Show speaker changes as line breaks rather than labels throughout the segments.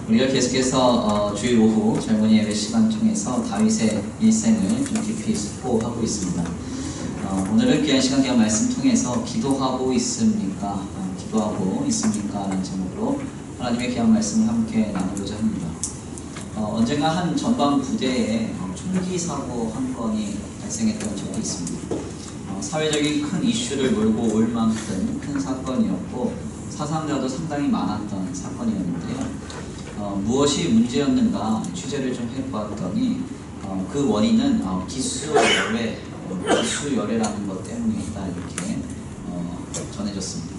우리가 계속해서 주일 오후 젊은이 예배 시간 통해서 다윗의 일생을 좀 깊이 숙고하고 있습니다. 오늘은 귀한 시간 귀한 말씀 통해서 기도하고 있습니까? 기도하고 있습니까? 라는 제목으로 하나님의 귀한 말씀을 함께 나누고자 합니다. 언젠가 한 전방 부대에 총기 사고 한 건이 발생했던 적이 있습니다. 사회적인 큰 이슈를 몰고 올 만큼 큰 사건이었고 사상자도 상당히 많았던 사건이었는데요. 무엇이 문제였는가 취재를 좀 해보았더니 그 원인은 기수열애라는 것 때문이었다 이렇게 전해졌습니다.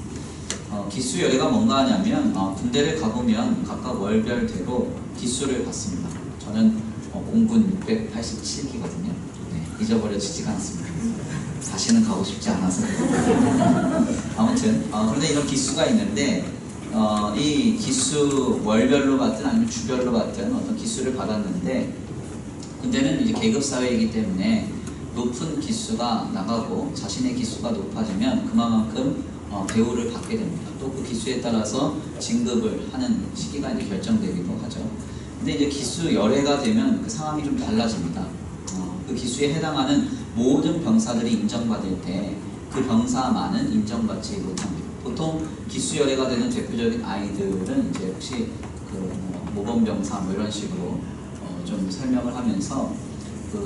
기수열애가 뭔가 하냐면 군대를 가보면 각각 월별대로 기수를 받습니다. 저는 공군 687기거든요. 잊어버려지지가 않습니다. 다시는 가고 싶지 않아서. 아무튼 그런데 이런 기수가 있는데 이 기수 월별로 받든 아니면 주별로 받든 어떤 기수를 받았는데 군대는 이제 계급 사회이기 때문에 높은 기수가 나가고 자신의 기수가 높아지면 그만큼 대우를 받게 됩니다. 또 그 기수에 따라서 진급을 하는 시기가 이제 결정되기도 하죠. 근데 이제 기수 열애가 되면 그 상황이 좀 달라집니다. 그 기수에 해당하는 모든 병사들이 인정받을 때 그 병사만은 인정받지 못합니다. 보통 기수 열애가 되는 대표적인 아이들은 이제 혹시 모범병사 이런 식으로 좀 설명을 하면서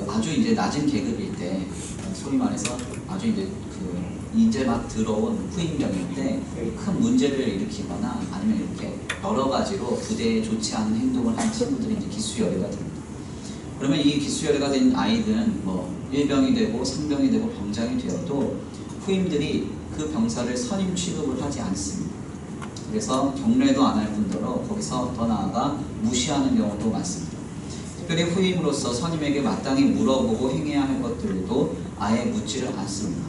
아주 이제 낮은 계급일 때 소위 말해서 아주 이제 막 들어온 후임병일 때 큰 문제를 일으키거나 아니면 이렇게 여러 가지로 부대에 좋지 않은 행동을 한 친구들이 이제 기수 열애가 됩니다. 그러면 이 기수 열애가 된 아이들은 일병이 되고 상병이 되고 병장이 되어도 후임들이 그 병사를 선임 취급을 하지 않습니다. 그래서 경례도 안 할 뿐더러 거기서 더 나아가 무시하는 경우도 많습니다. 특별히 후임으로서 선임에게 마땅히 물어보고 행해야 할 것들도 아예 묻지를 않습니다.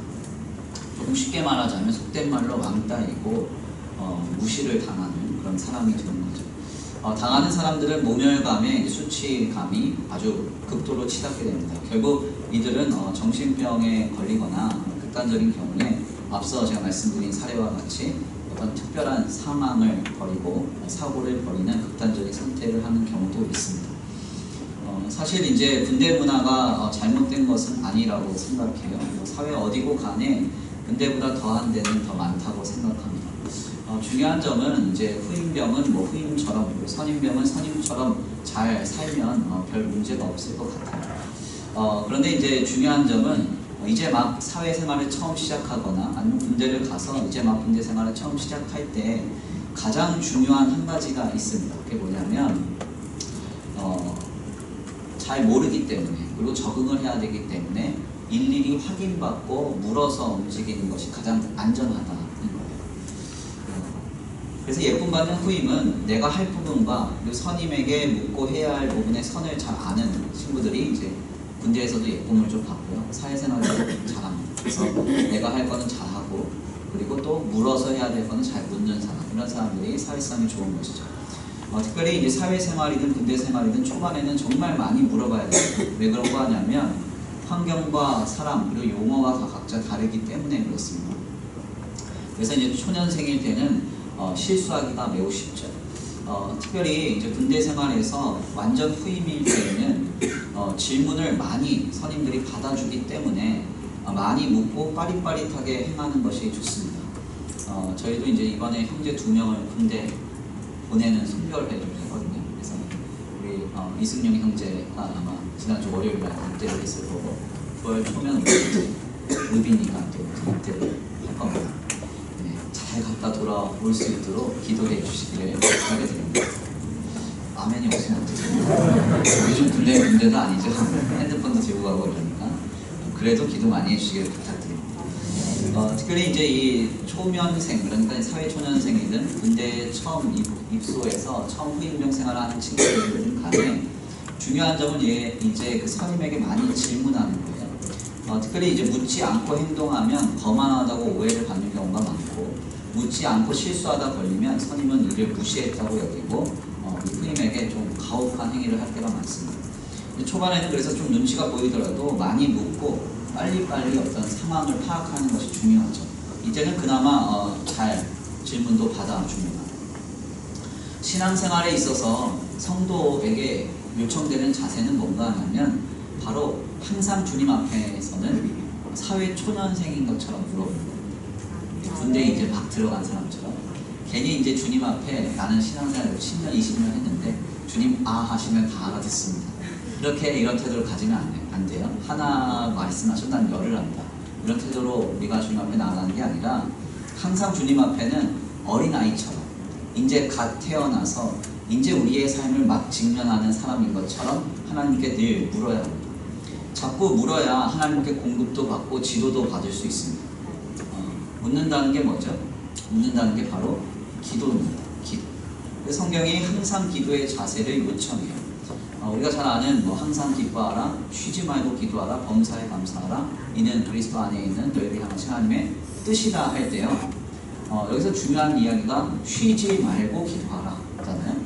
조금 쉽게 말하자면 속된 말로 왕따이고 무시를 당하는 그런 사람이 되는 거죠. 당하는 사람들은 모멸감에 수치감이 아주 극도로 치닫게 됩니다. 결국 이들은 정신병에 걸리거나 극단적인 경우에 앞서 제가 말씀드린 사례와 같이 어떤 특별한 상황을 벌이고 사고를 벌이는 극단적인 선택을 하는 경우도 있습니다. 사실 이제 군대 문화가 잘못된 것은 아니라고 생각해요. 사회 어디고 간에 군대보다 더한 데는 더 많다고 생각합니다. 중요한 점은 이제 후임병은 후임처럼 선임병은 선임처럼 잘 살면 별 문제가 없을 것 같아요. 그런데 이제 중요한 점은 이제 막 사회생활을 처음 시작하거나 아니면 군대를 가서 이제 막 군대 생활을 처음 시작할 때 가장 중요한 한 가지가 있습니다. 그게 뭐냐면 잘 모르기 때문에 그리고 적응을 해야 되기 때문에 일일이 확인받고 물어서 움직이는 것이 가장 안전하다는 거예요. 그래서 예쁨 받는 후임은 내가 할 부분과 그리고 선임에게 묻고 해야 할 부분의 선을 잘 아는 친구들이 이제 군대에서도 예쁨을 좀 받고요. 사회생활도 잘합니다. 그래서 내가 할 거는 잘하고 그리고 또 물어서 해야 될 거는 잘 묻는 사람, 이런 사람들이 사회성이 좋은 것이죠. 특별히 이제 사회생활이든 군대생활이든 초반에는 정말 많이 물어봐야 돼요. 왜 그런 거 하냐면 환경과 사람 그리고 용어가 다 각자 다르기 때문에 그렇습니다. 그래서 이제 초년생일 때는 실수하기가 매우 쉽죠. 특별히 이제 군대 생활에서 완전 후임일 때에는 질문을 많이 선임들이 받아주기 때문에 많이 묻고 빠릿빠릿하게 행하는 것이 좋습니다. 저희도 이제 이번에 형제 2명을 군대 보내는 선별회를 했거든요. 그래서 우리 이승용 형제가 아마 지난주 월요일날 입대를 했을 거고 9월 초면 의빈이가 또 입대를 할 겁니다. 잘 갔다 돌아올 수 있도록 기도해 주시기를 바라게 됩니다. 아멘이 없으면 어떡해요. 요즘 군대가 아니죠. 핸드폰도 들고 가고 그러니까 그래도 기도 많이 해주시기를 부탁드립니다. 특별히 이제 이 초면생, 그러니까 사회초년생이든 군대에 처음 입소해서 처음 후임병 생활하는 친구들은 간에 중요한 점은 이제 그 선임에게 많이 질문하는 거예요. 특별히 이제 묻지 않고 행동하면 거만하다고 오해를 받는 경우가 많고 묻지 않고 실수하다 걸리면 선임은 이를 무시했다고 여기고 후임에게 좀 가혹한 행위를 할 때가 많습니다. 초반에는 그래서 좀 눈치가 보이더라도 많이 묻고 빨리빨리 어떤 상황을 파악하는 것이 중요하죠. 이제는 그나마 잘 질문도 받아줍니다. 신앙생활에 있어서 성도에게 요청되는 자세는 뭔가 하면 바로 항상 주님 앞에서는 사회 초년생인 것처럼 물어보는 군대에 이제 막 들어간 사람처럼 괜히 이제 주님 앞에 나는 신앙생활을 10년, 20년 했는데 주님 하시면 다 알아듣습니다. 이렇게 이런 태도를 가지면 안 돼요. 하나 말씀하셔도 난 열을 한다. 이런 태도로 우리가 주님 앞에 나아가는 게 아니라 항상 주님 앞에는 어린아이처럼 이제 갓 태어나서 이제 우리의 삶을 막 직면하는 사람인 것처럼 하나님께 늘 물어야 합니다. 자꾸 물어야 하나님께 공급도 받고 지도도 받을 수 있습니다. 묻는다는 게 뭐죠? 묻는다는 게 바로 기도입니다. 기도. 성경이 항상 기도의 자세를 요청해요. 우리가 잘 아는 항상 기뻐하라, 쉬지 말고 기도하라, 범사에 감사하라, 이는 그리스도 안에 있는 너희를 향하신 하나님의 뜻이다 할 때요. 여기서 중요한 이야기가 쉬지 말고 기도하라 잖아요.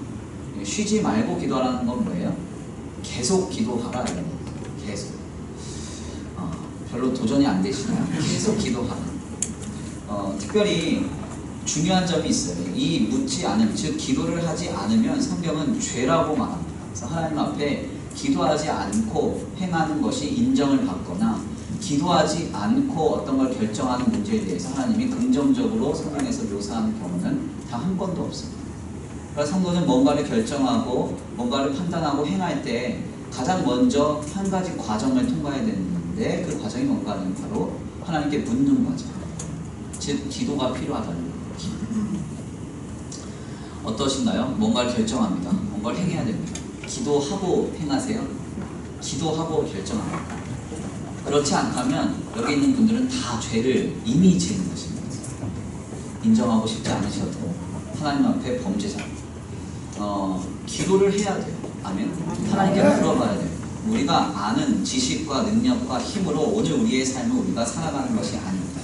쉬지 말고 기도하라는 건 뭐예요? 계속 기도하라 이런 거. 계속. 별로 도전이 안 되시나요? 계속 기도하라. 특별히 중요한 점이 있어요. 이 묻지 않음, 즉 기도를 하지 않으면 성경은 죄라고 말합니다. 그래서 하나님 앞에 기도하지 않고 행하는 것이 인정을 받거나 기도하지 않고 어떤 걸 결정하는 문제에 대해서 하나님이 긍정적으로 성경에서 묘사하는 경우는 단 한 번도 없습니다. 그러니까 성도는 뭔가를 결정하고 뭔가를 판단하고 행할 때 가장 먼저 한 가지 과정을 통과해야 되는데 그 과정이 뭔가 하면 바로 하나님께 묻는 과정, 즉 기도가 필요하다는 거예요. 어떠신가요? 뭔가를 결정합니다. 뭔가를 행해야 됩니다. 기도하고 행하세요? 기도하고 결정합니다. 그렇지 않다면 여기 있는 분들은 다 죄를 이미 지은 것입니다. 인정하고 싶지 않으셔도 하나님 앞에 범죄자. 기도를 해야 돼요. 아멘. 하나님께 물어봐야 돼요. 우리가 아는 지식과 능력과 힘으로 오늘 우리의 삶을 우리가 살아가는 것이 아닙니다.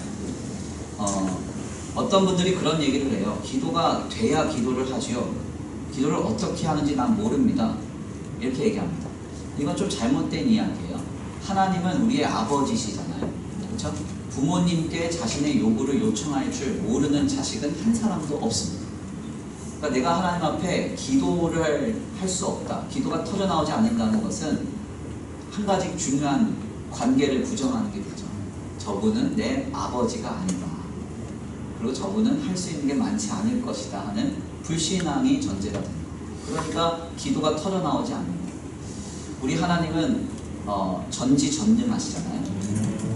어떤 분들이 그런 얘기를 해요. 기도가 돼야 기도를 하지요. 기도를 어떻게 하는지 난 모릅니다. 이렇게 얘기합니다. 이건 좀 잘못된 이야기예요. 하나님은 우리의 아버지시잖아요. 그렇죠? 부모님께 자신의 요구를 요청할 줄 모르는 자식은 한 사람도 없습니다. 그러니까 내가 하나님 앞에 기도를 할 수 없다. 기도가 터져나오지 않는다는 것은 한 가지 중요한 관계를 부정하는 게 되죠. 저분은 내 아버지가 아니다. 그리고 저분은 할 수 있는 게 많지 않을 것이다 하는 불신앙이 전제가 됩니다. 그러니까 기도가 터져나오지 않는 거예요. 우리 하나님은 전지전능하시잖아요.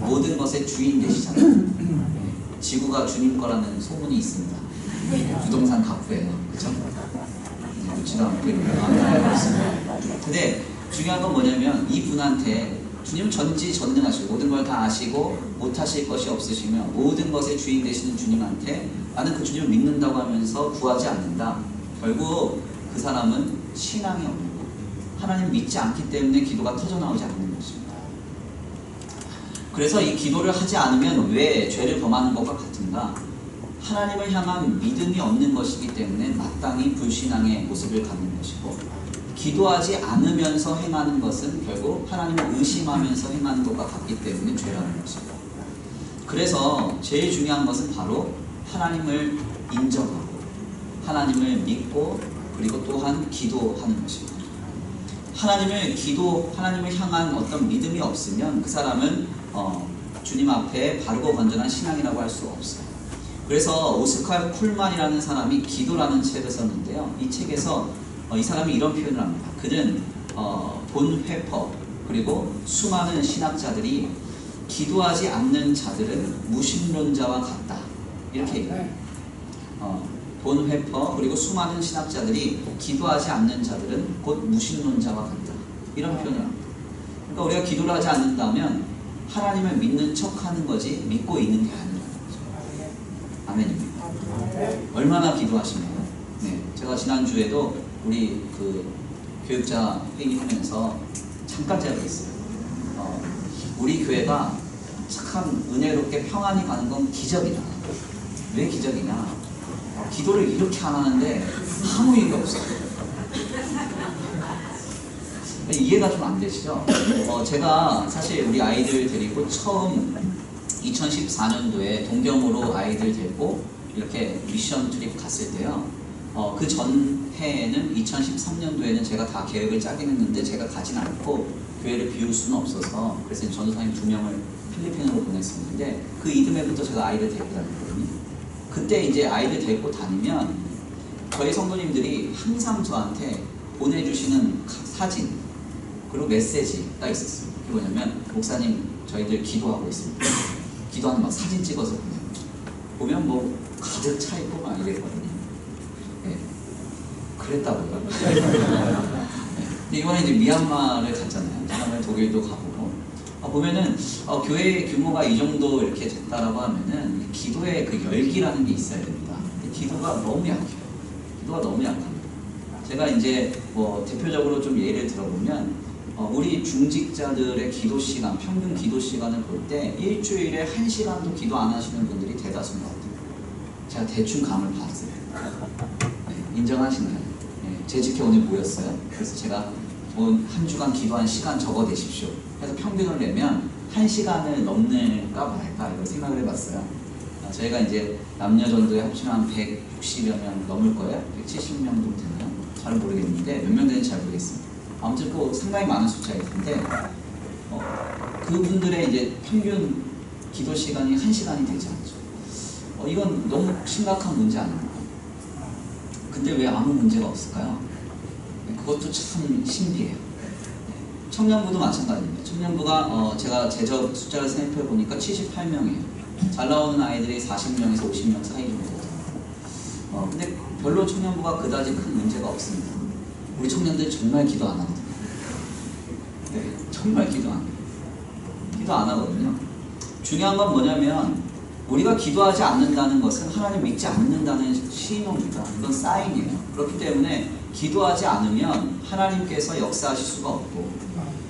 모든 것의 주인 되시잖아요. 지구가 주님 거라는 소문이 있습니다. 부동산 가구예요. 그렇죠? 묻지도 않고 있습니다. 근데 중요한 건 뭐냐면 이 분한테 주님은 전지전능하시고 모든 걸 다 아시고 못하실 것이 없으시며 모든 것의 주인 되시는 주님한테 나는 그 주님을 믿는다고 하면서 구하지 않는다. 결국 그 사람은 신앙이 없는 거예요. 하나님 믿지 않기 때문에 기도가 터져나오지 않는 것입니다. 그래서 이 기도를 하지 않으면 왜 죄를 범하는 것과 같은가? 하나님을 향한 믿음이 없는 것이기 때문에 마땅히 불신앙의 모습을 갖는 것이고, 기도하지 않으면서 행하는 것은 결국 하나님을 의심하면서 행하는 것과 같기 때문에 죄라는 것입니다. 그래서 제일 중요한 것은 바로 하나님을 인정하고 하나님을 믿고 그리고 또한 기도하는 것입니다. 하나님을 향한 어떤 믿음이 없으면 그 사람은 주님 앞에 바르고 건전한 신앙이라고 할 수 없어요. 그래서 오스칼 쿨만이라는 사람이 기도라는 책을 썼는데요. 이 책에서 이 사람이 이런 표현을 합니다. 그는 본 회퍼 그리고 수많은 신학자들이 기도하지 않는 자들은 무신론자와 같다. 이렇게 얘기해요. 본 회퍼 그리고 수많은 신학자들이 기도하지 않는 자들은 곧 무신론자와 같다. 이런 표현을 합니다. 그러니까 우리가 기도를 하지 않는다면 하나님을 믿는 척하는 거지 믿고 있는 게 아니라는 거죠. 아멘입니다. 얼마나 기도하시나요? 네, 제가 지난주에도 우리 그 교육자 회의하면서 잠깐 제안했어요. 우리 교회가 참 은혜롭게 평안히 가는 건 기적이다. 왜 기적이냐? 기도를 이렇게 안 하는데 아무 일이 없어요. 이해가 좀 안 되시죠? 제가 사실 우리 아이들 데리고 처음 2014년도에 동경으로 아이들 데리고 이렇게 미션 트립 갔을 때요. 그 전해에는 2013년도에는 제가 다 계획을 짜긴 했는데 제가 가진 않고 교회를 비울 수는 없어서 그래서 전도사님 2명을 필리핀으로 보냈었는데 그 이듬해부터 제가 아이를 데리고 다녔거든요. 그때 이제 아이를 데리고 다니면 저희 성도님들이 항상 저한테 보내주시는 사진 그리고 메시지가 있었어요. 그게 뭐냐면 목사님 저희들 기도하고 있습니다. 기도하는 막 사진 찍어서 보면 뭐 가득 차 있고 막 이랬거든요. 네. 그랬다고요. 네. 이번에 이제 미얀마를 갔잖아요. 다음에 독일도 가보고 보면은 교회의 규모가 이 정도 이렇게 됐다라고 하면은 기도의 그 열기라는 게 있어야 됩니다. 기도가 너무 약해요. 기도가 너무 약합니다. 제가 이제 뭐 대표적으로 좀 예를 들어보면 우리 중직자들의 기도 시간, 평균 기도 시간을 볼 때 일주일에 1시간도 기도 안 하시는 분들이 대다수인 것 같아요. 제가 대충 감을 봤어요. 네, 인정하시나요? 네, 제 직회 오늘 모였어요. 그래서 제가 한 주간 기도한 시간 적어내십시오. 그래서 평균을 내면 1시간을 넘을까 말까 이걸 생각을 해봤어요. 저희가 이제 남녀 전도에 합치면 한 160여 명 넘을 거예요. 170명 정도 되나요? 잘 모르겠는데 몇 명 되는지 잘 모르겠습니다. 아무튼 그 상당히 많은 숫자일 텐데 그분들의 이제 평균 기도 시간이 1시간이 되지 않죠. 이건 너무 심각한 문제 아닌가요? 근데 왜 아무 문제가 없을까요? 그것도 참 신비해요. 청년부도 마찬가지입니다. 청년부가 제가 제적 숫자를 생각해 보니까 78명이에요. 잘 나오는 아이들이 40명에서 50명 사이 정도 돼요. 근데 별로 청년부가 그다지 큰 문제가 없습니다. 우리 청년들 정말 기도 안 하거든요. 네, 정말 기도 안 하거든요. 중요한 건 뭐냐면 우리가 기도하지 않는다는 것은 하나님 믿지 않는다는 신호입니다. 이건 사인이에요. 그렇기 때문에 기도하지 않으면 하나님께서 역사하실 수가 없고,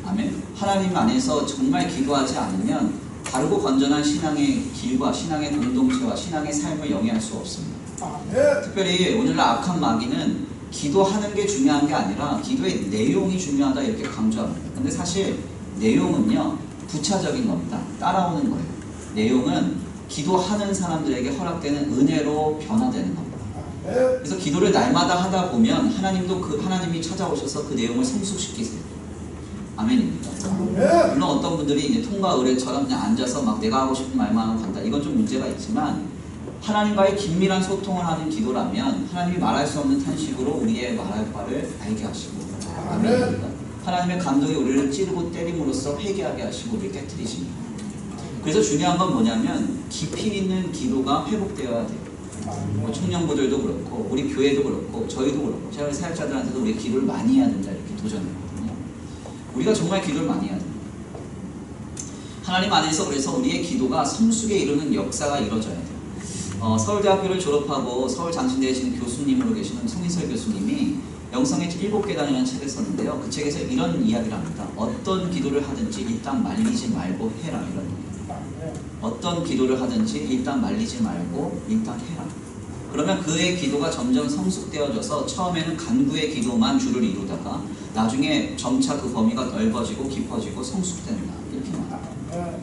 아멘. 하나님 안에서 정말 기도하지 않으면 바르고 건전한 신앙의 길과 신앙의 공동체와 신앙의 삶을 영위할 수 없습니다. 특별히 오늘날 악한 마귀는 기도하는 게 중요한 게 아니라 기도의 내용이 중요하다 이렇게 강조합니다. 근데 사실 내용은요 부차적인 겁니다. 따라오는 거예요. 내용은 기도하는 사람들에게 허락되는 은혜로 변화되는 겁니다. 그래서 기도를 날마다 하다 보면 하나님도 하나님이 찾아오셔서 그 내용을 성숙시키세요. 아멘입니다. 물론 어떤 분들이 이제 통과 의뢰처럼 그냥 앉아서 막 내가 하고 싶은 말만 하고 간다. 이건 좀 문제가 있지만 하나님과의 긴밀한 소통을 하는 기도라면 하나님이 말할 수 없는 탄식으로 우리의 말할 바를 알게 하시고, 아멘입니다. 하나님의 감동이 우리를 찌르고 때림으로써 회개하게 하시고 우리를 깨트리십니다. 그래서 중요한 건 뭐냐면 깊이 있는 기도가 회복되어야 돼요. 청년부들도 그렇고 우리 교회도 그렇고 저희도 그렇고 제가 사역자들한테도 우리 기도를 많이 해야 된다 이렇게 도전했거든요. 우리가 정말 기도를 많이 해야 됩니다. 하나님 안에서 그래서 우리의 기도가 성숙에 이르는 역사가 이루어져야 돼요. 서울대학교를 졸업하고 서울장신대에 지금 교수님으로 계시는 송인설 교수님이 영성의 7계단이라는 책을 썼는데요. 그 책에서 이런 이야기를 합니다. 어떤 기도를 하든지 일단 말리지 말고 해라 이런 얘기입니다. 어떤 기도를 하든지 일단 말리지 말고 일단 해라. 그러면 그의 기도가 점점 성숙되어져서 처음에는 간구의 기도만 주를 이루다가 나중에 점차 그 범위가 넓어지고 깊어지고 성숙된다 이렇게 말합니다.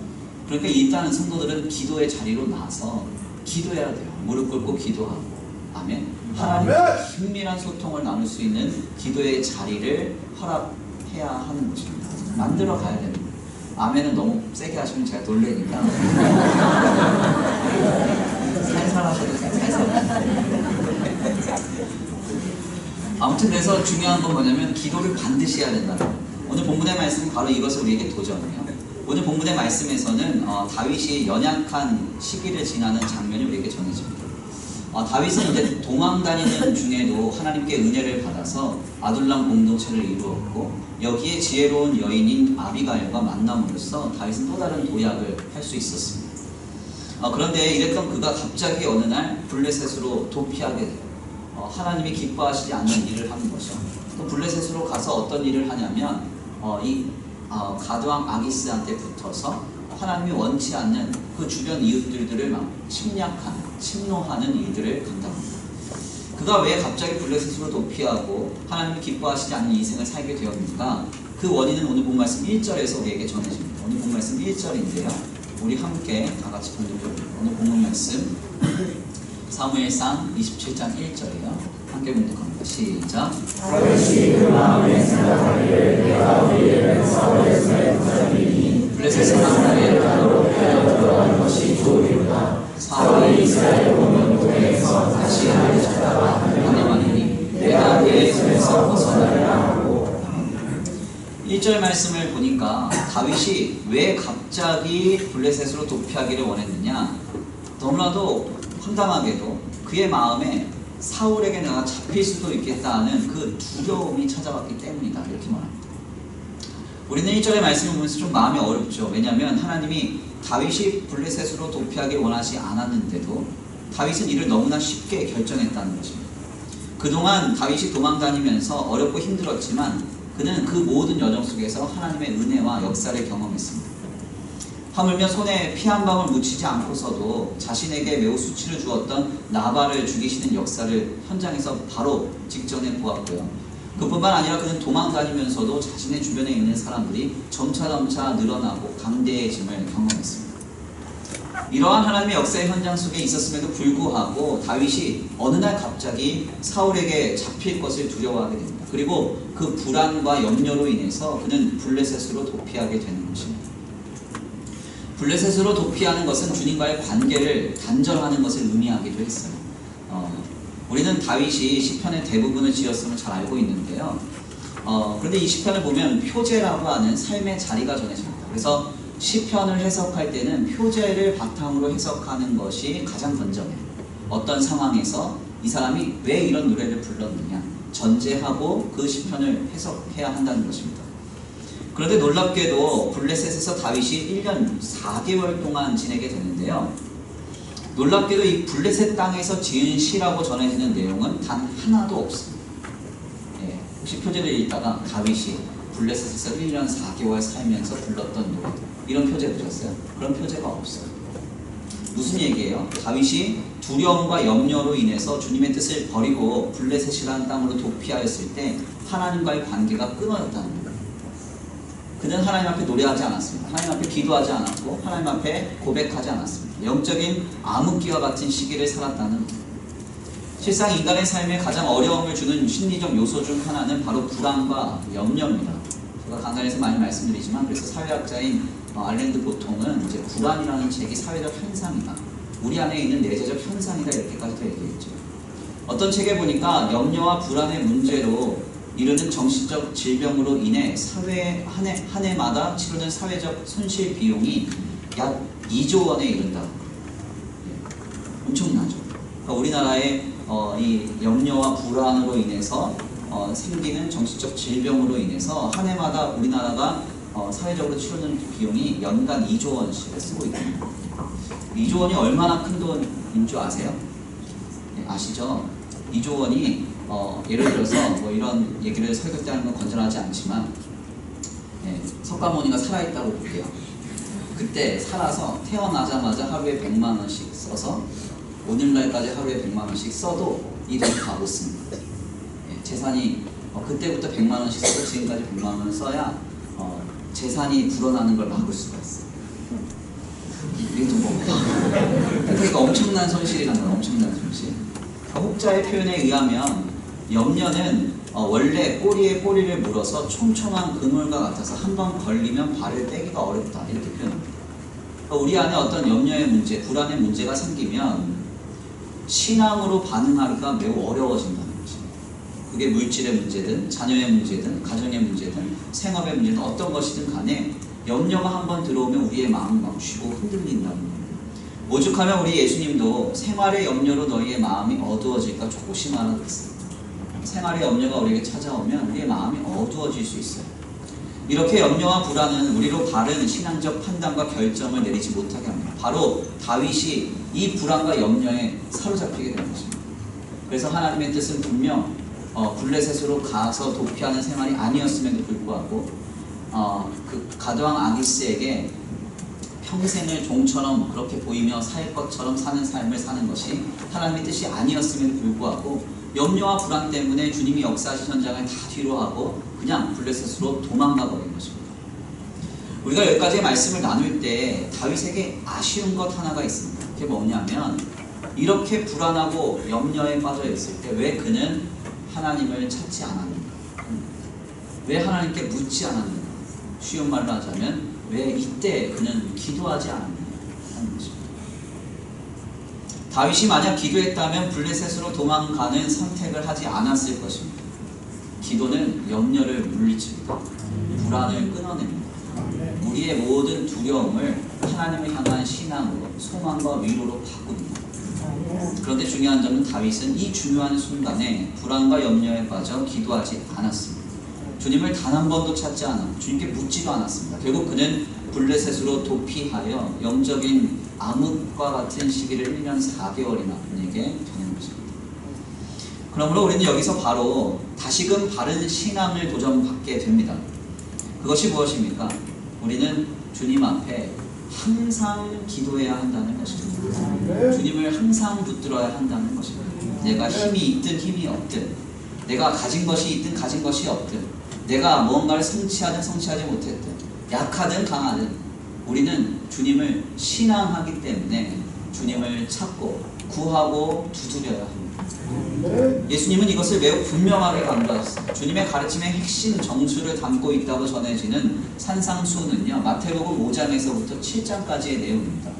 그러니까 일단은 성도들은 기도의 자리로 나서 기도해야 돼요. 무릎 꿇고 기도하고, 아멘. 하나님과 긴밀한 소통을 나눌 수 있는 기도의 자리를 허락해야 하는 것입니다. 만들어 가야 됩니다. 아멘은 너무 세게 하시면 제가 놀래니까 살살 하셔도 돼요. 살살. 아무튼 그래서 중요한 건 뭐냐면 기도를 반드시 해야 된다. 오늘 본문의 말씀은 바로 이것을 우리에게 도전해요. 오늘 본문의 말씀에서는 다윗이 연약한 시기를 지나는 장면이 우리에게 전해집니다. 다윗은 이제 도망 다니는 중에도 하나님께 은혜를 받아서 아둘람 공동체를 이루었고 여기에 지혜로운 여인인 아비가일과 만남으로써 다윗은 또 다른 도약을 할 수 있었습니다. 그런데 이랬던 그가 갑자기 어느 날 블레셋으로 도피하게 돼요. 하나님이 기뻐하시지 않는 일을 하는 거죠. 또 블레셋으로 가서 어떤 일을 하냐면 가드왕 아기스한테 붙어서 하나님이 원치 않는 그 주변 이웃들을 막 침노하는 일들을 감당합니다. 그가 왜 갑자기 블레셋으로 도피하고 하나님이 기뻐하시지 않는 인생을 살게 되었는가? 그 원인은 오늘 본 말씀 1절에서 우리에게 전해집니다. 오늘 본 말씀 1절인데요. 우리 함께 다 같이 봉독해볼게요. 오늘 본문 말씀 사무엘상 27장 1절이요. 함께 봉독합니다. 시작.
다윗이 그 마음에 생각하기를 내가 우리를 사울의 손에 붙잡으리니
블레셋 사람들의
땅으로 들어가는 것이 좋으리로다. 사울이 이스라엘 온 동에서 다시 나를 찾아와
하나님이
내가 그의 손에서 벗어나리라 하고.
1절 말씀을 보니까 다윗이 왜 갑자기 블레셋으로 도피하기를 원했느냐, 너무나도 황당하게도 그의 마음에 사울에게 내가 잡힐 수도 있겠다 하는 그 두려움이 찾아왔기 때문이다, 이렇게 말합니다. 우리는 1절의 말씀을 보면서 좀 마음이 어렵죠. 왜냐하면 하나님이 다윗이 블레셋으로 도피하길 원하지 않았는데도 다윗은 이를 너무나 쉽게 결정했다는 것입니다. 그동안 다윗이 도망다니면서 어렵고 힘들었지만 그는 그 모든 여정 속에서 하나님의 은혜와 역사를 경험했습니다. 하물며 손에 피 한 방울 묻히지 않고서도 자신에게 매우 수치를 주었던 나발을 죽이시는 역사를 현장에서 바로 직전에 보았고요. 그뿐만 아니라 그는 도망다니면서도 자신의 주변에 있는 사람들이 점차 늘어나고 강대해짐을 경험했습니다. 이러한 하나님의 역사의 현장 속에 있었음에도 불구하고 다윗이 어느 날 갑자기 사울에게 잡힐 것을 두려워하게 됩니다. 그리고 그 불안과 염려로 인해서 그는 블레셋으로 도피하게 되는 것입니다. 블레셋으로 도피하는 것은 주님과의 관계를 단절하는 것을 의미하기도 했어요. 우리는 다윗이 시편의 대부분을 지었음을 잘 알고 있는데요. 그런데 이 시편을 보면 표제라고 하는 삶의 자리가 전해집니다. 그래서 시편을 해석할 때는 표제를 바탕으로 해석하는 것이 가장 건전해요. 어떤 상황에서 이 사람이 왜 이런 노래를 불렀느냐 전제하고 그 시편을 해석해야 한다는 것입니다. 그런데 놀랍게도 블레셋에서 다윗이 1년 4개월 동안 지내게 되는데요. 놀랍게도 이 블레셋 땅에서 지은 시라고 전해지는 내용은 단 하나도 없습니다. 혹시 표제를 읽다가 다윗이 블레셋에서 1년 4개월 살면서 불렀던 노래, 이런 표제 보셨어요? 그런 표제가 없어요. 무슨 얘기예요? 다윗이 두려움과 염려로 인해서 주님의 뜻을 버리고 블레셋이라는 땅으로 도피하였을 때 하나님과의 관계가 끊어졌다는 거예요. 그는 하나님 앞에 노래하지 않았습니다. 하나님 앞에 기도하지 않았고 하나님 앞에 고백하지 않았습니다. 영적인 암흑기와 같은 시기를 살았다는 거예요. 실상 인간의 삶에 가장 어려움을 주는 심리적 요소 중 하나는 바로 불안과 염려입니다. 제가 강단에서 많이 말씀드리지만, 그래서 사회학자인 알랜드 보통은 이제 불안이라는 책이 사회적 현상이다, 우리 안에 있는 내재적 현상이다, 이렇게까지도 얘기했죠. 어떤 책에 보니까 염려와 불안의 문제로 이르는 정신적 질병으로 인해 사회 한 해마다 치르는 사회적 손실 비용이 약 2조 원에 이른다. 엄청나죠. 그러니까 우리나라의 이 염려와 불안으로 인해서 생기는 정신적 질병으로 인해서 한 해마다 우리나라가 사회적으로 치르는 비용이 연간 2조 원씩을 쓰고 있습니다. 2조 원이 얼마나 큰 돈인 줄 아세요? 네, 아시죠? 2조 원이 예를 들어서 뭐 이런 얘기를 설교 때 하는 건 건전하지 않지만, 석가모니가 살아있다고 볼게요. 그때 살아서 태어나자마자 하루에 100만 원씩 써서 오늘날까지 하루에 100만 원씩 써도 이 돈이 다 못 씁니다. 재산이 그때부터 100만 원씩 써서 지금까지 100만 원을 써야 재산이 불어나는 걸 막을 수가 있어요. 이게 좀 뭔가 그러니까 엄청난 손실이라는 거예요. 엄청난 손실. 혹자의 표현에 의하면 염려는 원래 꼬리에 꼬리를 물어서 촘촘한 그물과 같아서 한번 걸리면 발을 빼기가 어렵다, 이렇게 표현합니다. 그러니까 우리 안에 어떤 염려의 문제, 불안의 문제가 생기면 신앙으로 반응하기가 매우 어려워진다는 거죠. 그게 물질의 문제든 자녀의 문제든 가정의 문제든 생업의 문제든 어떤 것이든 간에 염려가 한번 들어오면 우리의 마음이 막 쥐고 흔들린다는 거예요. 오죽하면 우리 예수님도 생활의 염려로 너희의 마음이 어두워질까 조심하라 그랬어요. 생활의 염려가 우리에게 찾아오면 우리의 마음이 어두워질 수 있어요. 이렇게 염려와 불안은 우리로 바른 신앙적 판단과 결정을 내리지 못하게 합니다. 바로 다윗이 이 불안과 염려에 사로잡히게 되는 것입니다. 그래서 하나님의 뜻은 분명 블레셋으로 가서 도피하는 생활이 아니었음에도 불구하고 그 가드왕 아기스에게 평생을 종처럼 그렇게 보이며 살 것처럼 사는 삶을 사는 것이 하나님의 뜻이 아니었음에도 불구하고 염려와 불안 때문에 주님이 역사하신 현장을 다 뒤로하고 그냥 블레셋으로 도망가 버린 것입니다. 우리가 여기까지의 말씀을 나눌 때 다윗에게 아쉬운 것 하나가 있습니다. 그게 뭐냐면 이렇게 불안하고 염려에 빠져 있을 때 왜 그는 하나님을 찾지 않았는가? 왜 하나님께 묻지 않았는가? 쉬운 말로 하자면 왜 이때 그는 기도하지 않았는가 하는 것입니다. 다윗이 만약 기도했다면 블레셋으로 도망가는 선택을 하지 않았을 것입니다. 기도는 염려를 물리칩니다. 불안을 끊어냅니다. 우리의 모든 두려움을 하나님을 향한 신앙으로, 소망과 위로로 바꿉니다. 그런데 중요한 점은 다윗은 이 중요한 순간에 불안과 염려에 빠져 기도하지 않았습니다. 주님을 단 한 번도 찾지 않았고 주님께 묻지도 않았습니다. 결국 그는 블레셋으로 도피하여 영적인 암흑과 같은 시기를 1년 4개월이나 그에게 보낸 것입니다. 그러므로 우리는 여기서 바로 다시금 바른 신앙을 도전받게 됩니다. 그것이 무엇입니까? 우리는 주님 앞에 항상 기도해야 한다는 것입니다. 주님을 항상 붙들어야 한다는 것입니다. 내가 힘이 있든 힘이 없든, 내가 가진 것이 있든 가진 것이 없든, 내가 무언가를 성취하든 성취하지 못했든, 약하든 강하든 우리는 주님을 신앙하기 때문에 주님을 찾고 구하고 두드려야 합니다. 예수님은 이것을 매우 분명하게 강조하셨습니다. 주님의 가르침의 핵심 정수를 담고 있다고 전해지는 산상수훈은요, 마태복음 5장에서부터 7장까지의 내용입니다.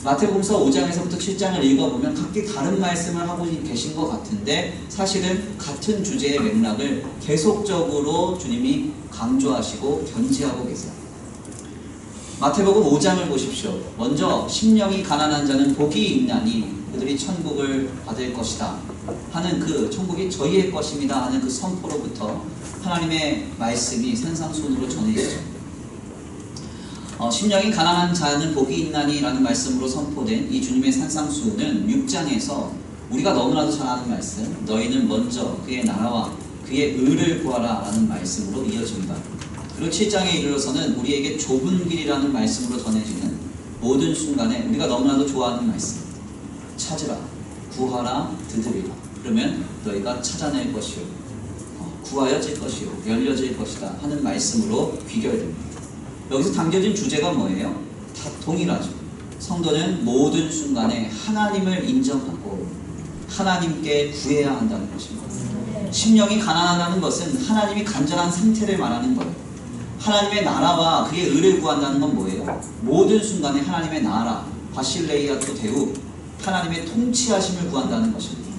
마태복음서 5장에서부터 7장을 읽어보면 각기 다른 말씀을 하고 계신 것 같은데 사실은 같은 주제의 맥락을 계속적으로 주님이 강조하시고 견지하고 계세요. 마태복음 5장을 보십시오. 먼저 심령이 가난한 자는 복이 있나니 그들이 천국을 받을 것이다 하는 그 천국이 저희의 것입니다 하는 그 선포로부터 하나님의 말씀이 산상수훈으로 전해지죠. 심령이 가난한 자는 복이 있나니 라는 말씀으로 선포된 이 주님의 산상수훈은 6장에서 우리가 너무나도 잘 아는 말씀, 너희는 먼저 그의 나라와 그의 의를 구하라 라는 말씀으로 이어집니다. 그리고 7장에 이르러서는 우리에게 좁은 길이라는 말씀으로 전해지는 모든 순간에 우리가 너무나도 좋아하는 말씀, 찾으라, 구하라, 두드리라. 그러면 너희가 찾아낼 것이요, 구하여질 것이요, 열려질 것이다 하는 말씀으로 귀결됩니다. 여기서 담겨진 주제가 뭐예요? 다 동일하죠. 성도는 모든 순간에 하나님을 인정하고 하나님께 구해야 한다는 것입니다. 심령이 가난하다는 것은 하나님이 간절한 상태를 말하는 거예요. 하나님의 나라와 그의 의를 구한다는 건 뭐예요? 모든 순간에 하나님의 나라, 바실레이아토 데우, 하나님의 통치하심을 구한다는 것입니다.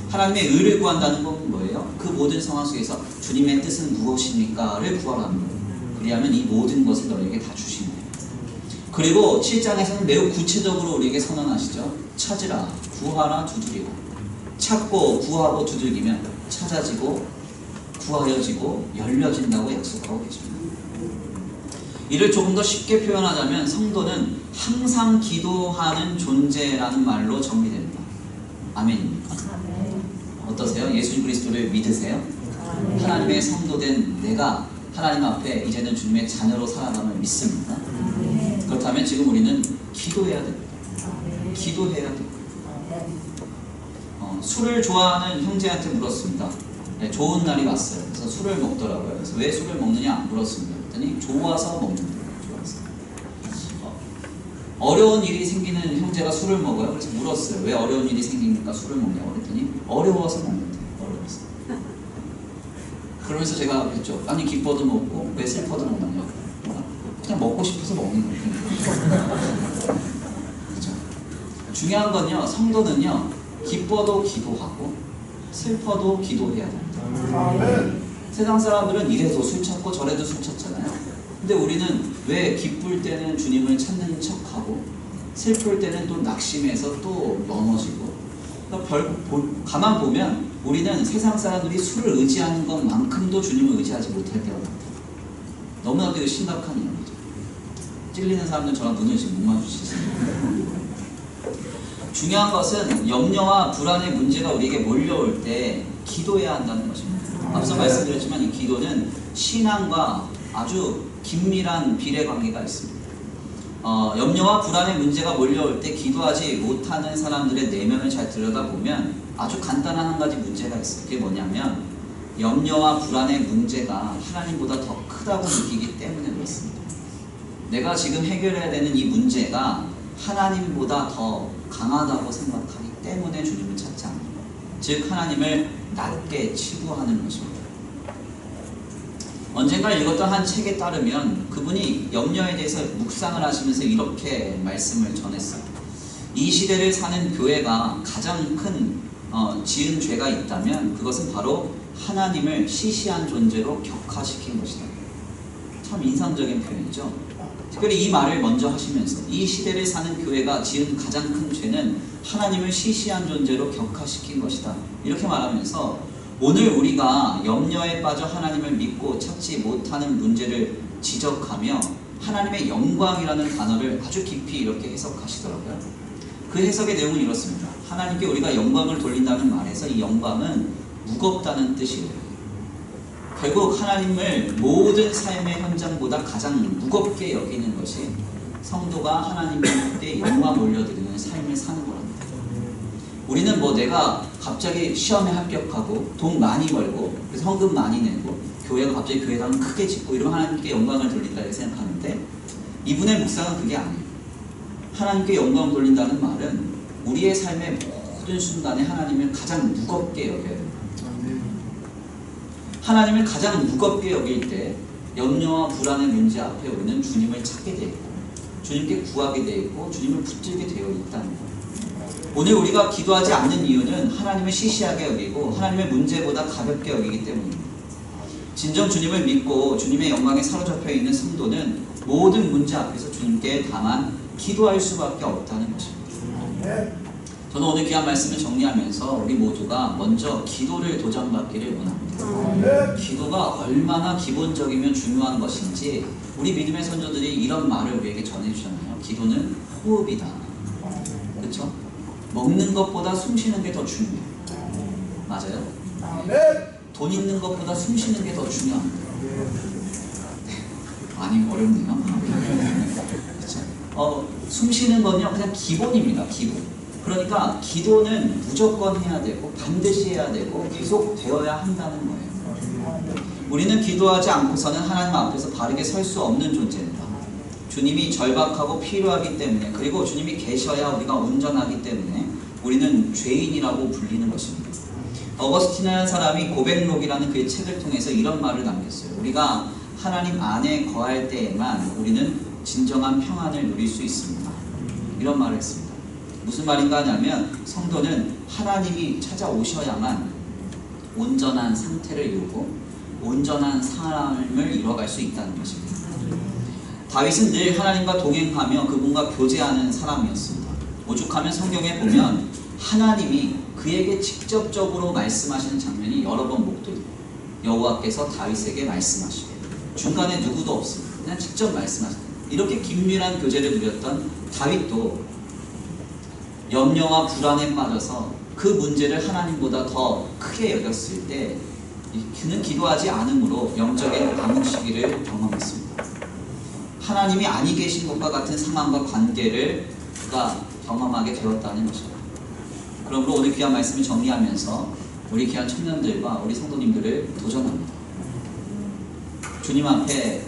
하나님의 의를 구한다는 건 뭐예요? 그 모든 상황 속에서 주님의 뜻은 무엇입니까?를 구하라는 거예요. 그리하면 이 모든 것을 너희에게 다 주시는 거예요. 그리고 7장에서는 매우 구체적으로 우리에게 선언하시죠. 찾으라, 구하라, 두드리라. 찾고 구하고 두들기면 찾아지고 구하여지고 열려진다고 약속하고 계십니다. 이를 조금 더 쉽게 표현하자면 성도는 항상 기도하는 존재라는 말로 정리됩니다. 아멘입니까? 어떠세요? 예수 그리스도를 믿으세요? 하나님의 성도된 내가 하나님 앞에 이제는 주님의 자녀로 살아감을 믿습니다. 그렇다면 지금 우리는 기도해야 됩니다. 기도해야 됩니다. 술을 좋아하는 형제한테 물었습니다. 네, 좋은 날이 왔어요. 그래서 술을 먹더라고요. 그래서 왜 술을 먹느냐 물었습니다. 그랬더니 좋아서 먹는다. 좋아서. 어려운 일이 생기는 형제가 술을 먹어요. 그래서 물었어요. 왜 어려운 일이 생기니까 술을 먹냐고 그랬더니 어려워서 먹는다. 어려워서. 그러면서 제가 그랬죠. 아니 기뻐도 먹고 왜 슬퍼도 먹느냐. 그냥 먹고 싶어서 먹는 거예요. 그렇죠? 중요한 건요. 성도는요. 기뻐도 기도하고 슬퍼도 기도해야 됩니다. 세상 사람들은 이래도 술 찾고 저래도 술 찾잖아요. 근데 우리는 왜 기쁠 때는 주님을 찾는 척하고 슬플 때는 또 낙심해서 또 넘어지고. 그러니까 가만 보면 우리는 세상 사람들이 술을 의지하는 것만큼도 주님을 의지하지 못할 때가 많다. 너무나도 이거 심각한 일이죠. 찔리는 사람들 저랑 눈을 지금 못 마주치시는. 중요한 것은 염려와 불안의 문제가 우리에게 몰려올 때 기도해야 한다는 것입니다. 앞서 말씀드렸지만 이 기도는 신앙과 아주 긴밀한 비례관계가 있습니다. 염려와 불안의 문제가 몰려올 때 기도하지 못하는 사람들의 내면을 잘 들여다보면 아주 간단한 한 가지 문제가 있어요. 그게 뭐냐면 염려와 불안의 문제가 하나님보다 더 크다고 느끼기 때문에 그렇습니다. 내가 지금 해결해야 되는 이 문제가 하나님보다 더 강하다고 생각하기 때문에 주님을 찾지 않는 거예요. 즉 하나님을 낮게 치부하는 것입니다. 언젠가 읽었던 한 책에 따르면 그분이 염려에 대해서 묵상을 하시면서 이렇게 말씀을 전했어요. 이 시대를 사는 교회가 가장 큰 지은 죄가 있다면 그것은 바로 하나님을 시시한 존재로 격화시킨 것이다. 참 인상적인 표현이죠. 특별히 이 말을 먼저 하시면서 이 시대를 사는 교회가 지은 가장 큰 죄는 하나님을 시시한 존재로 격화시킨 것이다. 이렇게 말하면서 오늘 우리가 염려에 빠져 하나님을 믿고 찾지 못하는 문제를 지적하며 하나님의 영광이라는 단어를 아주 깊이 이렇게 해석하시더라고요. 그 해석의 내용은 이렇습니다. 하나님께 우리가 영광을 돌린다는 말에서 이 영광은 무겁다는 뜻이에요. 결국 하나님을 모든 삶의 현장보다 가장 무겁게 여기는 것이 성도가 하나님께 영광 올려드리는 삶을 사는 거랍니다. 우리는 뭐 내가 갑자기 시험에 합격하고 돈 많이 벌고 그래서 헌금 많이 내고 교회가 갑자기 교회당을 크게 짓고 이러면 하나님께 영광을 돌린다 이렇게 생각하는데 이분의 묵상은 그게 아니에요. 하나님께 영광을 돌린다는 말은 우리의 삶의 모든 순간에 하나님을 가장 무겁게 여겨야 됩니다. 하나님을 가장 무겁게 여길 때 염려와 불안의 문제 앞에 우리는 주님을 찾게 되어 있고 주님께 구하게 되어 있고 주님을 붙들게 되어 있다는 거예요. 오늘 우리가 기도하지 않는 이유는 하나님을 시시하게 여기고 하나님의 문제보다 가볍게 여기기 때문입니다. 진정 주님을 믿고 주님의 영광에 사로잡혀 있는 성도는 모든 문제 앞에서 주님께 다만 기도할 수밖에 없다는 것입니다. 저는 오늘 귀한 말씀을 정리하면서 우리 모두가 먼저 기도를 도전받기를 원합니다. 기도가 얼마나 기본적이면 중요한 것인지 우리 믿음의 선조들이 이런 말을 우리에게 전해주잖아요. 기도는 호흡이다. 그렇죠? 먹는 것보다 숨 쉬는 게 더 중요해요. 맞아요? 돈 있는 것보다 숨 쉬는 게 더 중요합니다. 많이 어렵네요. 그렇죠? 숨 쉬는 건요 그냥 기본입니다. 기본. 그러니까 기도는 무조건 해야 되고 반드시 해야 되고 계속 되어야 한다는 거예요. 우리는 기도하지 않고서는 하나님 앞에서 바르게 설 수 없는 존재입니다. 주님이 절박하고 필요하기 때문에 그리고 주님이 계셔야 우리가 온전하기 때문에 우리는 죄인이라고 불리는 것입니다. 어거스틴이라는 사람이 고백록이라는 그의 책을 통해서 이런 말을 남겼어요. 우리가 하나님 안에 거할 때에만 우리는 진정한 평안을 누릴 수 있습니다. 이런 말을 했습니다. 무슨 말인가 하냐면 성도는 하나님이 찾아오셔야만 온전한 상태를 이루고 온전한 삶을 이뤄갈 수 있다는 것입니다. 다윗은 늘 하나님과 동행하며 그분과 교제하는 사람이었습니다. 오죽하면 성경에 보면 하나님이 그에게 직접적으로 말씀하시는 장면이 여러 번 목도입니다. 여호와께서 다윗에게 말씀하시고 중간에 누구도 없습니다. 그냥 직접 말씀하십니다. 이렇게 긴밀한 교제를 누렸던 다윗도 염려와 불안에 빠져서 그 문제를 하나님보다 더 크게 여겼을 때 그는 기도하지 않으므로 영적인 암흑 시기를 경험했습니다. 하나님이 아니 계신 것과 같은 상황과 관계를 그가 경험하게 되었다는 것입니다. 그러므로 오늘 귀한 말씀을 정리하면서 우리 귀한 청년들과 우리 성도님들을 도전합니다. 주님 앞에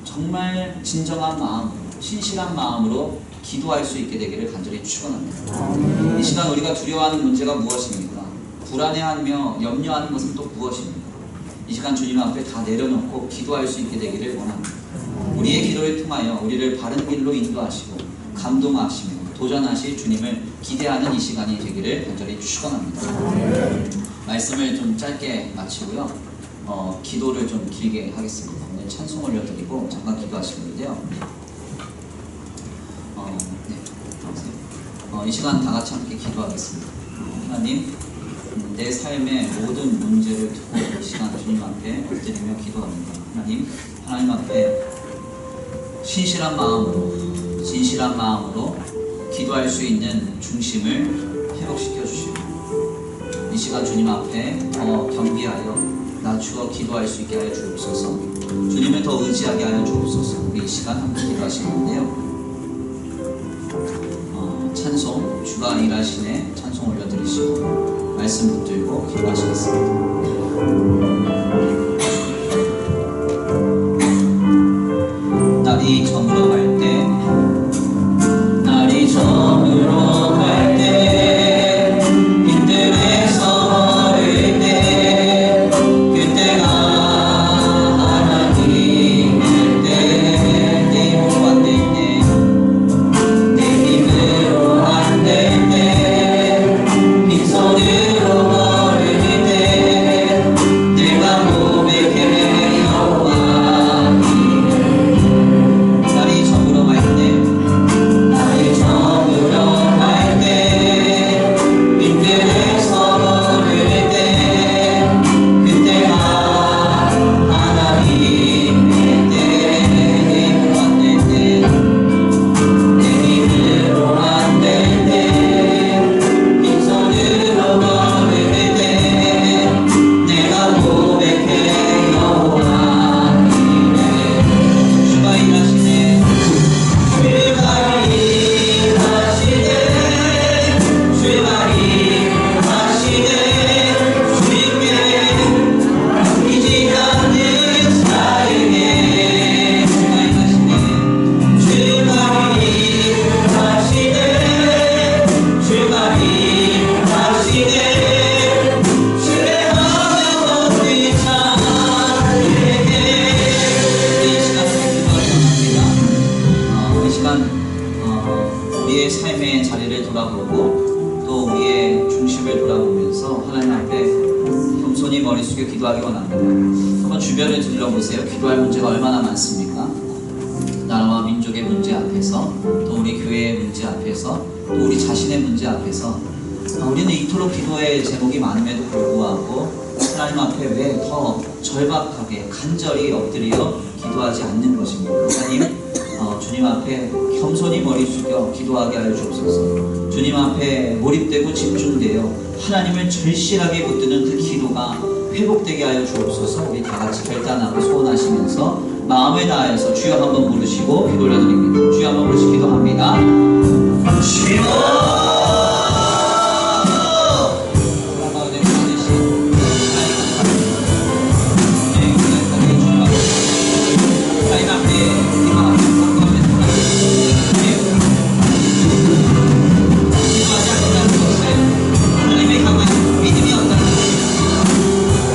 정말 진정한 마음, 신실한 마음으로 기도할 수 있게 되기를 간절히 축원합니다. 이 시간 우리가 두려워하는 문제가 무엇입니까? 불안해하며 염려하는 것은 또 무엇입니까? 이 시간 주님 앞에 다 내려놓고 기도할 수 있게 되기를 원합니다. 우리의 기도를 통하여 우리를 바른 길로 인도하시고 감동하시며 도전하실 주님을 기대하는 이 시간이 되기를 간절히 축원합니다. 말씀을 좀 짧게 마치고요. 기도를 좀 길게 하겠습니다. 오늘 찬송 올려드리고 잠깐 기도하시는데요. 이 시간 다 같이 함께 기도하겠습니다. 하나님, 내 삶의 모든 문제를 두고 이 시간 주님 앞에 엎드리며 기도합니다. 하나님 앞에 신실한 마음으로 기도할 수 있는 중심을 회복시켜 주시고 이 시간 주님 앞에 더 경비하여 낮추어 기도할 수 있게 하여 주옵소서. 주님을 더 의지하게 하여 주옵소서. 우리 이 시간 함께 기도하시는데요. 찬송, 주가 일하시네 찬송 올려드리시고 말씀 붙들고 기도하시겠습니다. 날이 저물어 갈 때 우리의 삶의 자리를 돌아보고 또 우리의 중심을 돌아보면서 하나님 앞에 겸손히 머리 숙여 기도하기 원합니다. 한번 주변을 둘러보세요. 기도할 문제가 얼마나 많습니까? 나라와 민족의 문제 앞에서, 또 우리 교회의 문제 앞에서, 또 우리 자신의 문제 앞에서 우리는 이토록 기도의 제목이 많음에도 불구하고 하나님 앞에 왜 더 절박하게 간절히 엎드려 기도하지 않는 것입니까? 하나님, 주님 앞에 겸손히 머리 숙여 기도하게 하여 주옵소서. 주님 앞에 몰입되고 집중되어 하나님을 절실하게 붙드는 그 기도가 회복되게 하여 주옵소서. 우리 다 같이 결단하고 소원하시면서 마음을 다하여서 주여 한번 부르시고 기도 올려드립니다. 주여 한번 부르시고 기도합니다. 주여!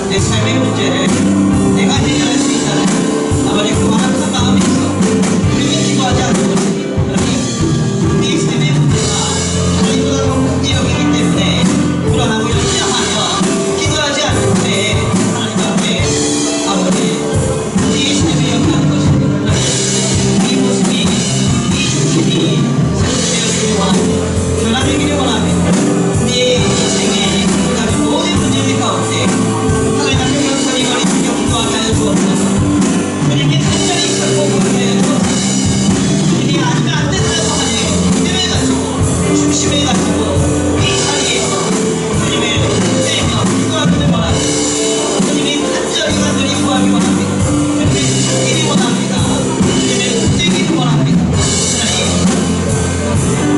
내 삶의 문제를 내가 해결할 수 있다는 아버지 그 완악한 마음에서 우리는 기도하지 않는 것입니다. 네 삶의 문제가 하나님보다 더 크게 여기기 때문에 불안하고 염려하며 기도하지 않는 때 하나님 앞에 아버지 네 삶에 역사하는 것입니다. 이 모습이 이 중심이 새롭게 되어지고 변화되기를 원합니다. 네 인생의 모든 문제들 가운데 하나님 앞에 겸손히 머리 숙여 기도하게 하여 주옵소서. 주님께 간절히 절복하게 하여 주옵소서. 주님이 아니면 안 된다고 하는 믿음을 가지고 중심을 가지고 이 자리에서 주님을 붙들며 기도하기를 원합니다. 주님이 간절히 구하기 원합니다. 주님을 찾기를 원합니다. 주님을 붙들기를 원합니다. 하나님,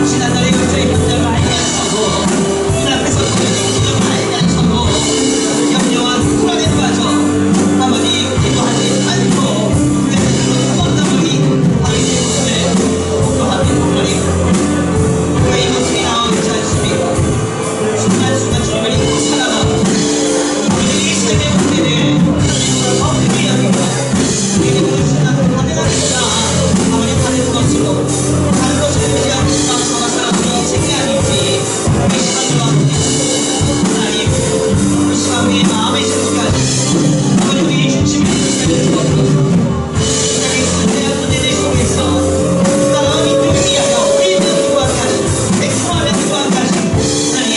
지난날의 역사의 현장을 알면서도 문 앞에서 보여준 기적을 알면서도 염려와 불안에 빠져 아버지 기도하지 않고 그래서 뻔뻔하니 아버지의 모습을 공부합니다. 우리가 이 모습이 나오지 않습니까? 순간순간 주님을 잊고 살아가 우리의 삶의 문제를 하나님보다 더 크게 여기고 우리의 모든 순간 가능합니다. 아버지 다른 것으로 다른 것을 의지하고 살아가 사람들이 인생이 아닌지 우리 시간과 하나님 그 시간 위에 마음의 생각까지 아버지 우리의 중심을 지켜줄 주옵소서. 우리의 선대한 문제들 속에서 따라온 이들을 위하여 우리도 기도하게 하시고 백성하며 기도하게 하시고 하나님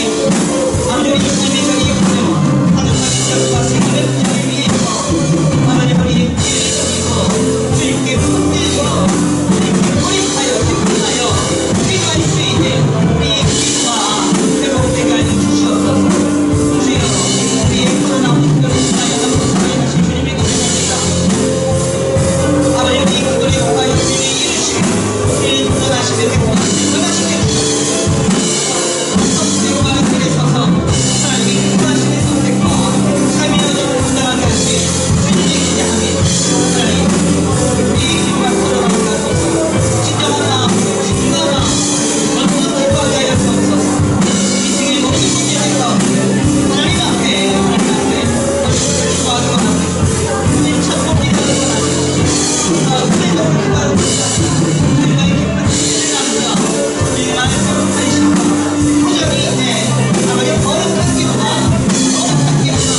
아버지 우리 삶의 자리 역사와 하늘과 지적과 생각의 문제를 위해서 아버지 우리의 기회를 드리고 주님께 붙들며 주님께 몰입하여 집중하여 기도할 수 있는 우리의 기도와 회복되게 하여 주시옵소서. 주여 우리의 불안함 특별히 하여 남부사에 하신 주님의 기도합니다. 아버지 우리 기도를 통하여 주님의 이루시고 우리를 구원하시며 변화시켜 주옵소서. 선택과 많은 길에 서서 하나님이 구하시는 선택과 삶의 여정을 감당하게 하시니 주님의 기대함이 하나님 우리의 기도가 걸어가는 가소서. 진정한 마음으로 진정한 마음으로 먼저 기도하게 하여 주옵소서. 인생의 모든 문제들 가운데 하나님 앞에 기도하기 원합니다. 주님 천국 기도하기 원합니다. 은혜로 기도하기 원합니다. 우리가 이렇게 받기를 나누며 우리 안에서 한심과 표정이 있네. 아버지 거룩한 기도나 거룩한 기도나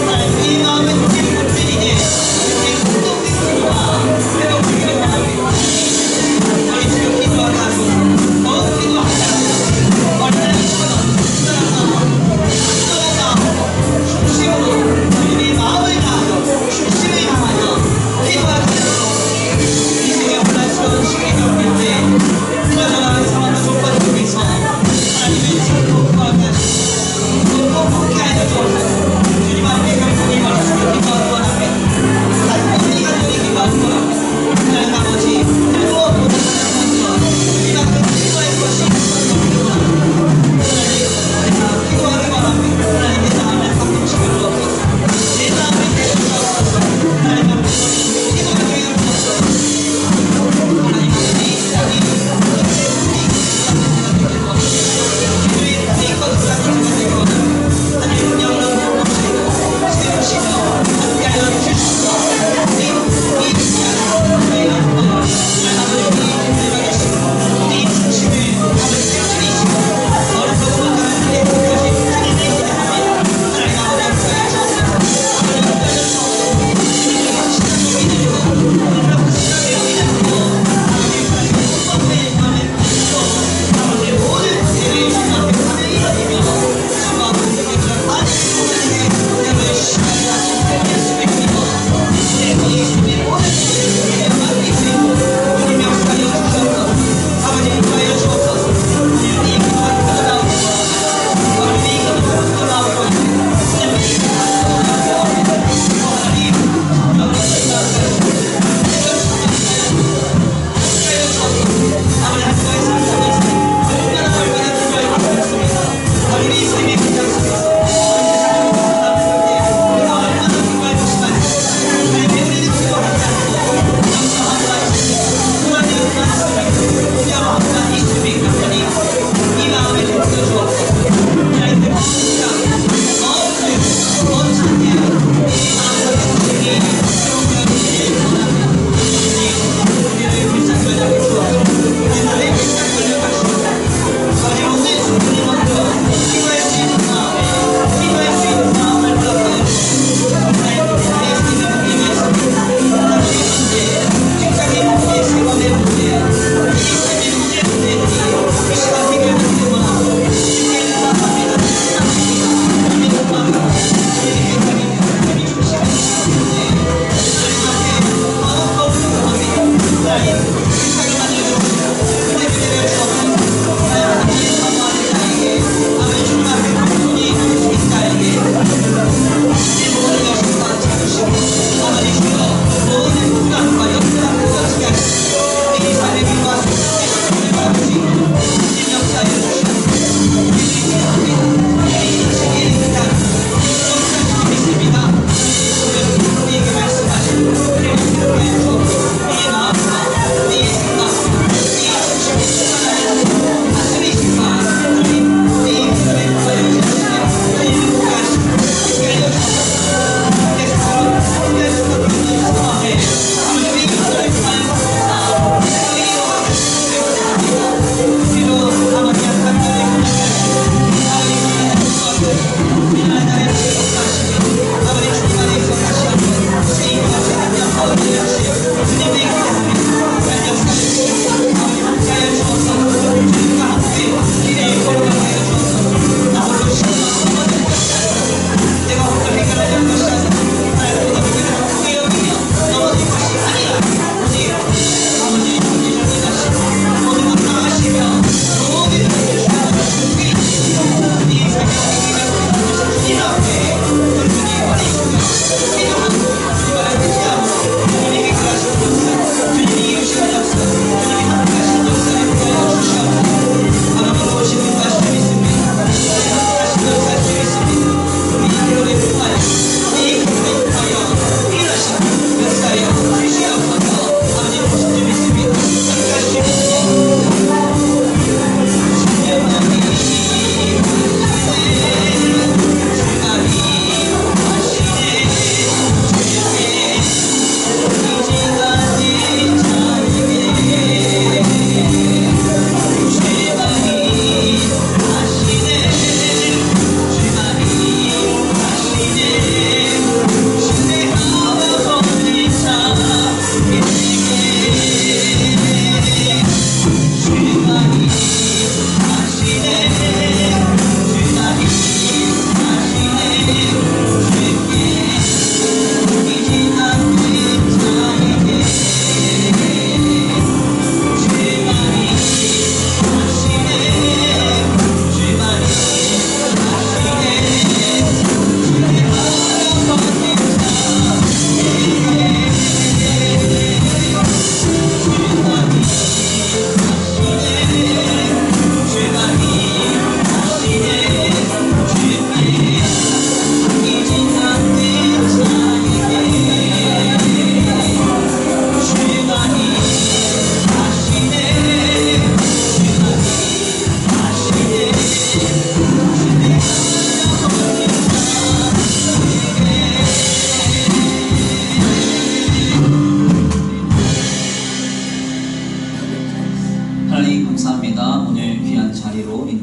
하나님 우리 마음의 문제를 못 드리니 이렇게 공동된 기도가 회복되기를 원합니다. 우리 주여 기도하게 하소서. 더 기도하자. 얼마나 기도하나 중심으로 우리 마음을 다하여 중심을 다하여 기도하게 하소서.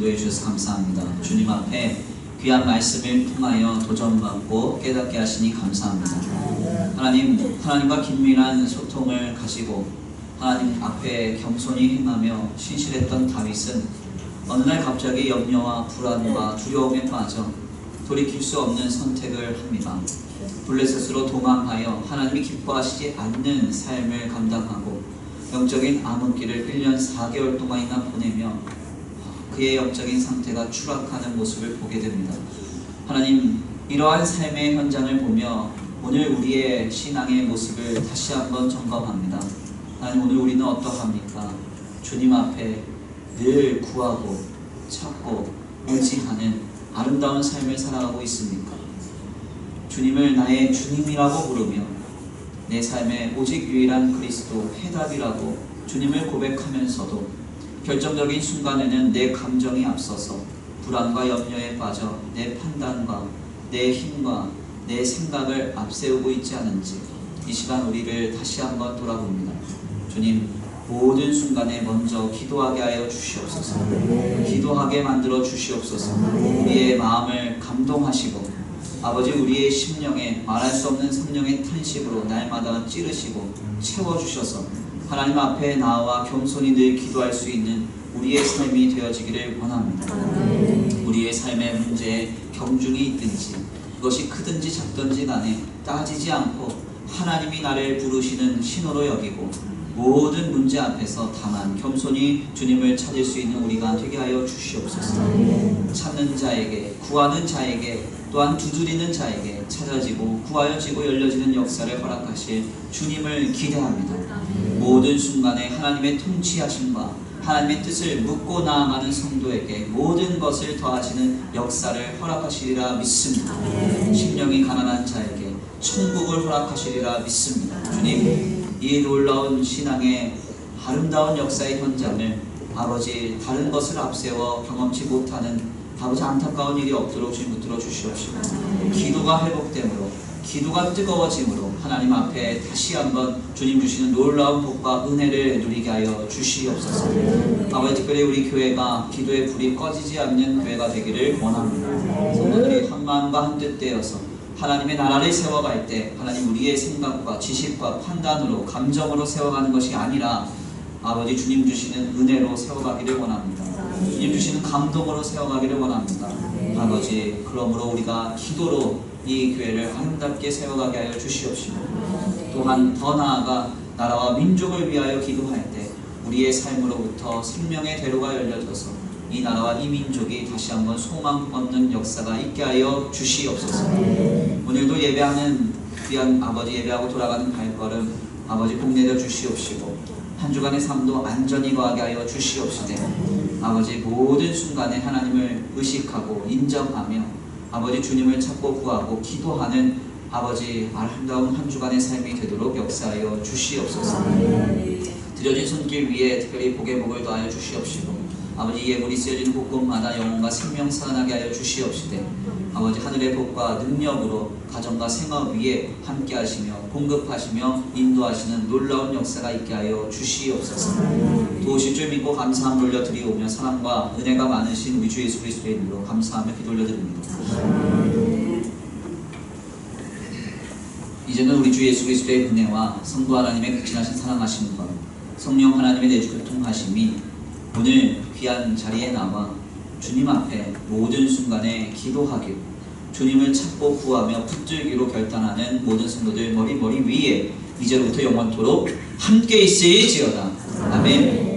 인도해 주셔서 감사합니다. 주님 앞에 귀한 말씀을 통하여 도전받고 깨닫게 하시니 감사합니다. 하나님과 긴밀한 소통을 가지고 하나님 앞에 겸손히 행하며 신실했던 다윗은 어느 날 갑자기 염려와 불안과 두려움에 빠져 돌이킬 수 없는 선택을 합니다. 블레셋으로 도망하여 하나님이 기뻐하시지 않는 삶을 감당하고 영적인 암흑기를 1년 4개월 동안이나 보내며 그의 영적인 상태가 추락하는 모습을 보게 됩니다. 하나님, 이러한 삶의 현장을 보며 오늘 우리의 신앙의 모습을 다시 한번 점검합니다. 하나님, 오늘 우리는 어떠합니까? 주님 앞에 늘 구하고 찾고 의지하는 아름다운 삶을 살아가고 있습니까? 주님을 나의 주님이라고 부르며 내 삶의 오직 유일한 그리스도 해답이라고 주님을 고백하면서도 결정적인 순간에는 내 감정이 앞서서 불안과 염려에 빠져 내 판단과 내 힘과 내 생각을 앞세우고 있지 않은지 이 시간 우리를 다시 한번 돌아봅니다. 주님, 모든 순간에 먼저 기도하게 하여 주시옵소서. 기도하게 만들어 주시옵소서. 우리의 마음을 감동하시고 아버지, 우리의 심령에 말할 수 없는 성령의 탄식으로 날마다 찌르시고 채워주셔서 하나님 앞에 나와 겸손히 늘 기도할 수 있는 우리의 삶이 되어지기를 원합니다. 우리의 삶의 문제에 경중이 있든지 그것이 크든지 작든지 간에 따지지 않고 하나님이 나를 부르시는 신호로 여기고 모든 문제 앞에서 다만 겸손히 주님을 찾을 수 있는 우리가 되게 하여 주시옵소서. 찾는 자에게, 구하는 자에게, 또한 두드리는 자에게 찾아지고 구하여지고 열려지는 역사를 허락하실 주님을 기대합니다. 모든 순간에 하나님의 통치하심과 하나님의 뜻을 묻고 나아가는 성도에게 모든 것을 더하시는 역사를 허락하시리라 믿습니다. 심령이 가난한 자에게 천국을 허락하시리라 믿습니다. 주님, 이 놀라운 신앙의 아름다운 역사의 현장을 아버지, 다른 것을 앞세워 경험치 못하는 아버지, 안타까운 일이 없도록 주님 붙들어 주시옵시고 기도가 회복됨으로, 기도가 뜨거워짐으로 하나님 앞에 다시 한번 주님 주시는 놀라운 복과 은혜를 누리게 하여 주시옵소서. 아버지, 특별히 우리 교회가 기도의 불이 꺼지지 않는 교회가 되기를 원합니다. 성도들이 한 마음과 한 뜻 되어서 하나님의 나라를 세워갈 때 하나님, 우리의 생각과 지식과 판단으로 감정으로 세워가는 것이 아니라 아버지, 주님 주시는 은혜로 세워가기를 원합니다. 주님 주시는 감동으로 세워가기를 원합니다. 아버지, 그러므로 우리가 기도로 이 교회를 아름답게 세워가게 하여 주시옵시고 또한 더 나아가 나라와 민족을 위하여 기도할 때 우리의 삶으로부터 생명의 대로가 열려져서 이 나라와 이 민족이 다시 한번 소망 얻는 역사가 있게 하여 주시옵소서. 오늘도 예배하는 귀한 아버지, 예배하고 돌아가는 발걸음 아버지 복 내려 주시옵시고 한 주간의 삶도 안전히 거하게 하여 주시옵시되 아버지, 모든 순간에 하나님을 의식하고 인정하며 아버지, 주님을 찾고 구하고 기도하는 아버지, 아름다운 한 주간의 삶이 되도록 역사하여 주시옵소서. 드려진 손길 위에 특별히 복의 복을 더하여 주시옵시고 아버지, 예물이 쓰여지는 곳곳마다 영혼과 생명 살아나게 하여 주시옵시되 아버지, 하늘의 복과 능력으로 가정과 생업 위에 함께 하시며 공급하시며 인도하시는 놀라운 역사가 있게 하여 주시옵소서. 도우실 줄 믿고 감사함 돌려드리오며 사랑과 은혜가 많으신 우리 주 예수 그리스도의 이름으로 감사하며 기도 올려드립니다. 이제는 우리 주 예수 그리스도의 은혜와 성부 하나님의 극진하신 사랑하심과 성령 하나님의 내주 교통하심이 오늘 귀한 자리에 나와 주님 앞에 모든 순간에 기도하기로 주님을 찾고 구하며 붙들기로 결단하는 모든 성도들 머리 위에 이제로부터 영원토록 함께 있을지어다. 아멘.